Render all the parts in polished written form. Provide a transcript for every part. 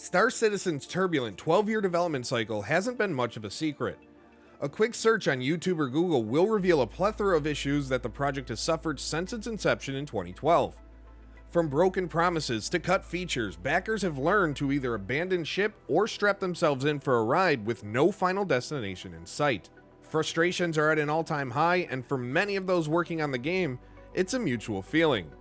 Star Citizen's turbulent 12-year development cycle hasn't been much of a secret. A quick search on YouTube or Google will reveal a plethora of issues that the project has suffered since its inception in 2012. From broken promises to cut features, backers have learned to either abandon ship or strap themselves in for a ride with no final destination in sight. Frustrations are at an all-time high, and for many of those working on the game, it's a mutual feeling.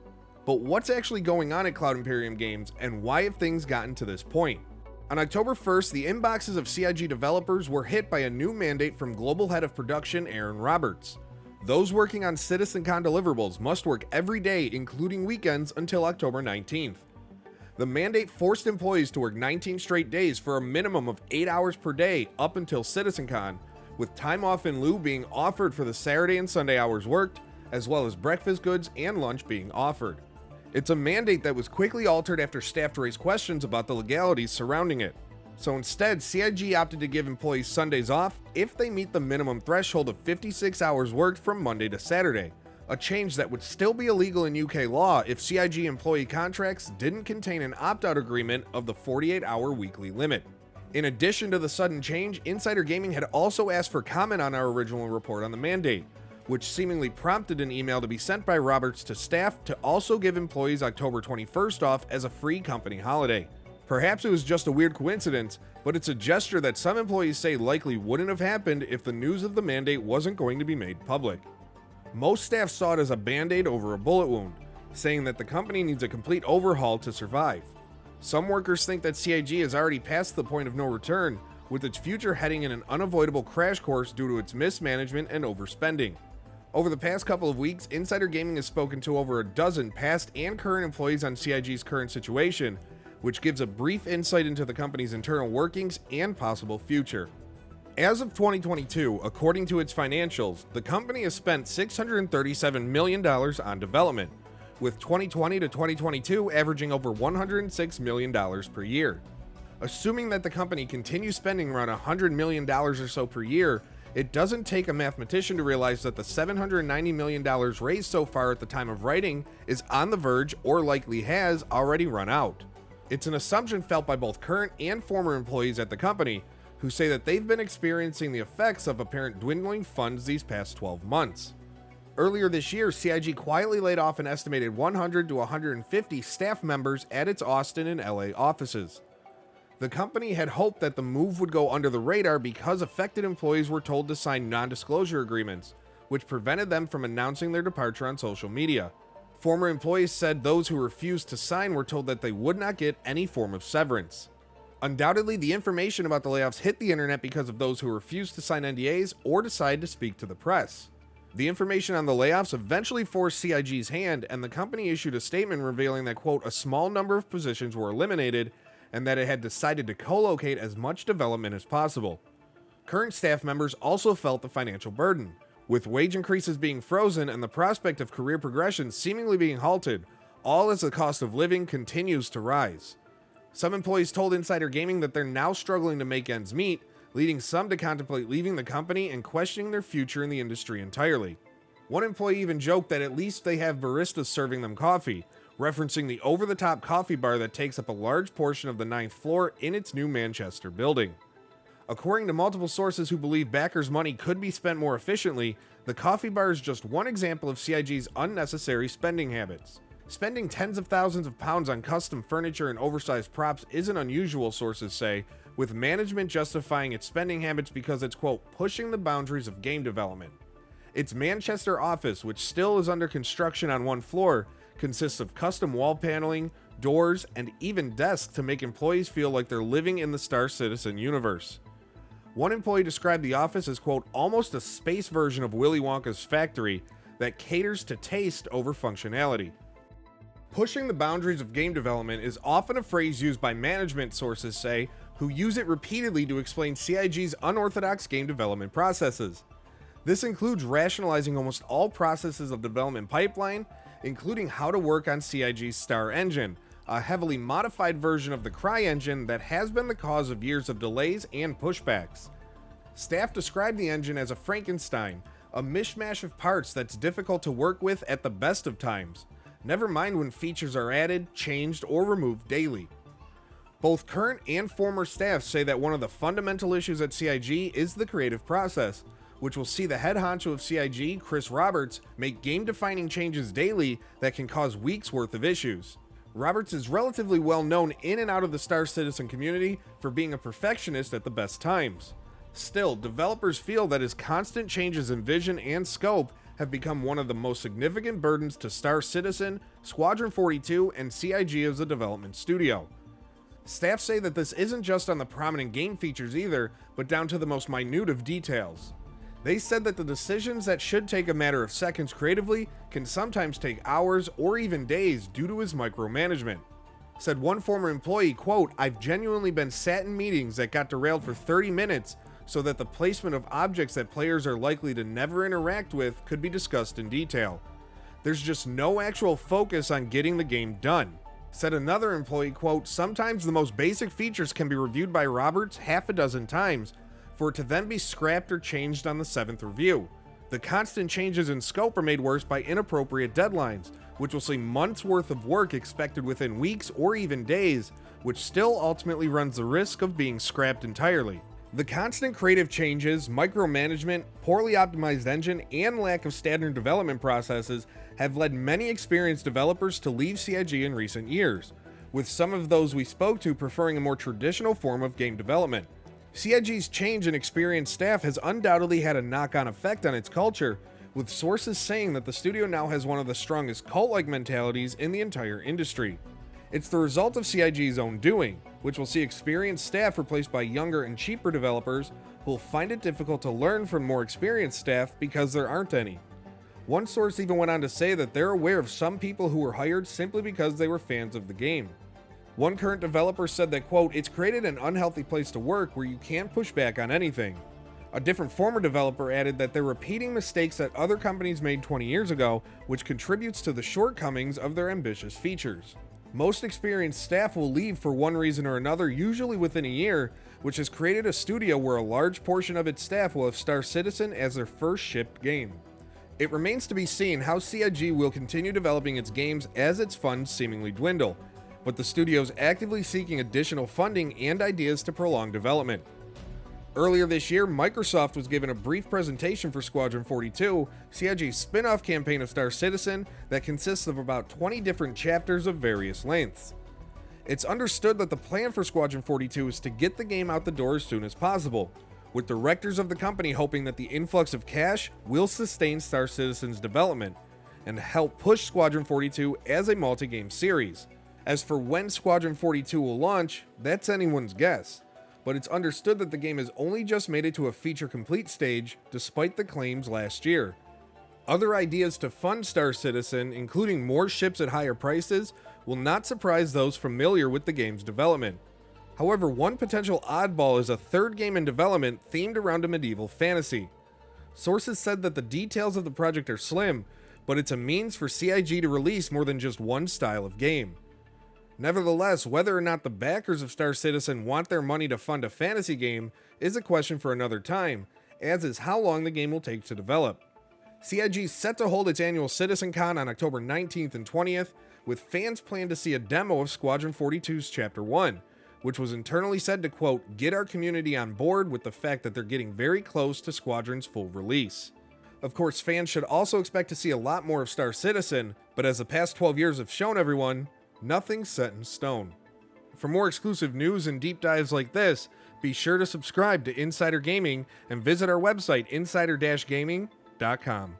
But what's actually going on at Cloud Imperium Games, and why have things gotten to this point? On October 1st, the inboxes of CIG developers were hit by a new mandate from Global Head of Production Aaron Roberts. Those working on CitizenCon deliverables must work every day, including weekends, until October 19th. The mandate forced employees to work 19 straight days for a minimum of 8 hours per day up until CitizenCon, with time off in lieu being offered for the Saturday and Sunday hours worked, as well as breakfast goods and lunch being offered. It's a mandate that was quickly altered after staff raised questions about the legalities surrounding it. So instead, CIG opted to give employees Sundays off if they meet the minimum threshold of 56 hours worked from Monday to Saturday, a change that would still be illegal in UK law if CIG employee contracts didn't contain an opt-out agreement of the 48-hour weekly limit. In addition to the sudden change, Insider Gaming had also asked for comment on our original report on the mandate, which seemingly prompted an email to be sent by Roberts to staff to also give employees October 21st off as a free company holiday. Perhaps it was just a weird coincidence, but it's a gesture that some employees say likely wouldn't have happened if the news of the mandate wasn't going to be made public. Most staff saw it as a band-aid over a bullet wound, saying that the company needs a complete overhaul to survive. Some workers think that CIG has already passed the point of no return, with its future heading in an unavoidable crash course due to its mismanagement and overspending. Over the past couple of weeks, Insider Gaming has spoken to over a dozen past and current employees on CIG's current situation, which gives a brief insight into the company's internal workings and possible future. As of 2022, according to its financials, the company has spent $637 million on development, with 2020 to 2022 averaging over $106 million per year. Assuming that the company continues spending around $100 million or so per year, it doesn't take a mathematician to realize that the $790 million raised so far at the time of writing is on the verge, or likely has already run out. It's an assumption felt by both current and former employees at the company, who say that they've been experiencing the effects of apparent dwindling funds these past 12 months. Earlier this year, CIG quietly laid off an estimated 100 to 150 staff members at its Austin and LA offices. The company had hoped that the move would go under the radar because affected employees were told to sign non-disclosure agreements, which prevented them from announcing their departure on social media. Former employees said those who refused to sign were told that they would not get any form of severance. Undoubtedly, the information about the layoffs hit the internet because of those who refused to sign NDAs or decided to speak to the press. The information on the layoffs eventually forced CIG's hand, and the company issued a statement revealing that, quote, a small number of positions were eliminated and that it had decided to co-locate as much development as possible. Current staff members also felt the financial burden, with wage increases being frozen and the prospect of career progression seemingly being halted, all as the cost of living continues to rise. Some employees told Insider Gaming that they're now struggling to make ends meet, leading some to contemplate leaving the company and questioning their future in the industry entirely. One employee even joked that at least they have baristas serving them coffee, referencing the over-the-top coffee bar that takes up a large portion of the 9th floor in its new Manchester building. According to multiple sources who believe backers' money could be spent more efficiently, the coffee bar is just one example of CIG's unnecessary spending habits. Spending tens of thousands of pounds on custom furniture and oversized props isn't unusual, sources say, with management justifying its spending habits because it's, quote, pushing the boundaries of game development. Its Manchester office, which still is under construction on one floor, consists of custom wall paneling, doors, and even desks to make employees feel like they're living in the Star Citizen universe. One employee described the office as, quote, almost a space version of Willy Wonka's factory that caters to taste over functionality. Pushing the boundaries of game development is often a phrase used by management, sources say, who use it repeatedly to explain CIG's unorthodox game development processes. This includes rationalizing almost all processes of development pipeline, including how to work on CIG's Star engine, a heavily modified version of the Cry engine that has been the cause of years of delays and pushbacks. Staff described the engine as a Frankenstein, a mishmash of parts that's difficult to work with at the best of times, never mind when features are added, changed, or removed daily. Both current and former staff say that one of the fundamental issues at CIG is the creative process, which will see the head honcho of CIG, Chris Roberts, make game-defining changes daily that can cause weeks worth of issues. Roberts is relatively well known in and out of the Star Citizen community for being a perfectionist at the best times. Still, developers feel that his constant changes in vision and scope have become one of the most significant burdens to Star Citizen, Squadron 42, and CIG as a development studio. Staff say that this isn't just on the prominent game features either, but down to the most minute of details. They said that the decisions that should take a matter of seconds creatively can sometimes take hours or even days due to his micromanagement. Said one former employee, quote, "I've genuinely been sat in meetings that got derailed for 30 minutes so that the placement of objects that players are likely to never interact with could be discussed in detail. There's just no actual focus on getting the game done." Said another employee, quote, "Sometimes the most basic features can be reviewed by Roberts half a dozen times, for it to then be scrapped or changed on the 7th review. The constant changes in scope are made worse by inappropriate deadlines, which will see months worth of work expected within weeks or even days, which still ultimately runs the risk of being scrapped entirely. The constant creative changes, micromanagement, poorly optimized engine, and lack of standard development processes have led many experienced developers to leave CIG in recent years, with some of those we spoke to preferring a more traditional form of game development. CIG's change in experienced staff has undoubtedly had a knock-on effect on its culture, with sources saying that the studio now has one of the strongest cult-like mentalities in the entire industry. It's the result of CIG's own doing, which will see experienced staff replaced by younger and cheaper developers who will find it difficult to learn from more experienced staff because there aren't any. One source even went on to say that they're aware of some people who were hired simply because they were fans of the game. One current developer said that, quote, "It's created an unhealthy place to work where you can't push back on anything." A different former developer added that they're repeating mistakes that other companies made 20 years ago, which contributes to the shortcomings of their ambitious features. Most experienced staff will leave for one reason or another, usually within a year, which has created a studio where a large portion of its staff will have Star Citizen as their first shipped game. It remains to be seen how CIG will continue developing its games as its funds seemingly dwindle, but the studio is actively seeking additional funding and ideas to prolong development. Earlier this year, Microsoft was given a brief presentation for Squadron 42, CIG's spin-off campaign of Star Citizen that consists of about 20 different chapters of various lengths. It's understood that the plan for Squadron 42 is to get the game out the door as soon as possible, with directors of the company hoping that the influx of cash will sustain Star Citizen's development and help push Squadron 42 as a multi-game series. As for when Squadron 42 will launch, that's anyone's guess, but it's understood that the game has only just made it to a feature-complete stage, despite the claims last year. Other ideas to fund Star Citizen, including more ships at higher prices, will not surprise those familiar with the game's development. However, one potential oddball is a third game in development themed around a medieval fantasy. Sources said that the details of the project are slim, but it's a means for CIG to release more than just one style of game. Nevertheless, whether or not the backers of Star Citizen want their money to fund a fantasy game is a question for another time, as is how long the game will take to develop. CIG is set to hold its annual CitizenCon on October 19th and 20th, with fans planned to see a demo of Squadron 42's Chapter 1, which was internally said to, quote, "get our community on board with the fact that they're getting very close to Squadron's full release." Of course, fans should also expect to see a lot more of Star Citizen, but as the past 12 years have shown everyone, nothing's set in stone. For more exclusive news and deep dives like this, be sure to subscribe to Insider Gaming and visit our website insider-gaming.com.